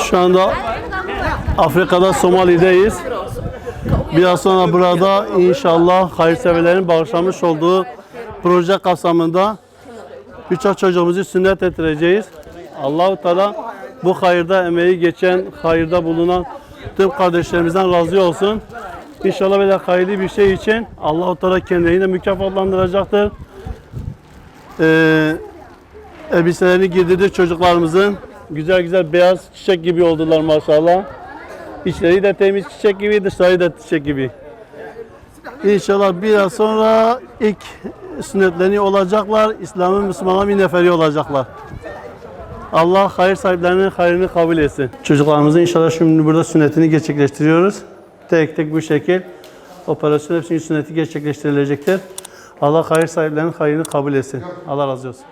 Şu anda Afrika'da Somali'deyiz. Biraz sonra burada inşallah hayırseverlerin bağışlamış olduğu proje kapsamında birçok çocuğumuzu sünnet ettireceğiz. Allah-u Teala bu hayırda emeği geçen, hayırda bulunan tüm kardeşlerimizden razı olsun. İnşallah böyle hayırlı bir şey için Allah-u Teala kendilerini de mükafatlandıracaktır. Elbiselerini giydirdi çocuklarımızın. Güzel güzel beyaz çiçek gibi oldular maşallah. İçleri de temiz çiçek gibi, dışları da çiçek gibi. İnşallah biraz sonra ilk sünnetlerini olacaklar. İslam'ın Müslümanların bir neferi olacaklar. Allah hayır sahiplerinin hayrını kabul etsin. Çocuklarımızın inşallah şimdi burada sünnetini gerçekleştiriyoruz. Tek tek bu şekil operasyon hepsinin sünneti gerçekleştirilecektir. Allah hayır sahiplerinin hayrını kabul etsin. Allah razı olsun.